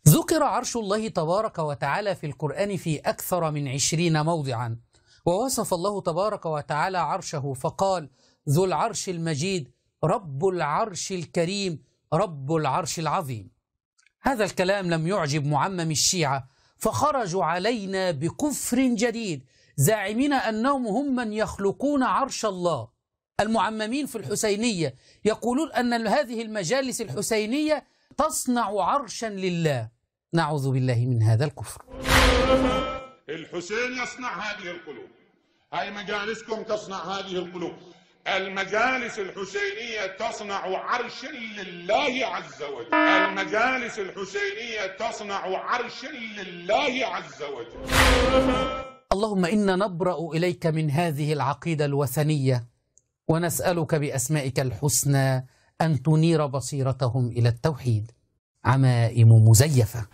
ذكر عرش الله تبارك وتعالى في القرآن في أكثر من 20 موضعا، ووصف الله تبارك وتعالى عرشه فقال: ذو العرش المجيد، رب العرش الكريم، رب العرش العظيم. هذا الكلام لم يعجب معمم الشيعة، فخرجوا علينا بكفر جديد زاعمين أنهم هم من يخلقون عرش الله. المعممين في الحسينية يقولون أن هذه المجالس الحسينية تصنع عرشا لله. نعوذ بالله من هذا الكفر. الحسين يصنع هذه القلوب، هاي مجالسكم تصنع هذه القلوب. المجالس الحسينية تصنع عرشا لله عز وجل. المجالس الحسينية تصنع عرشا لله عز وجل. اللهم إنا نبرأ إليك من هذه العقيدة الوثنية، ونسألك بأسمائك الحسنى أن تنير بصيرتهم إلى التوحيد. عمائم مزيفة.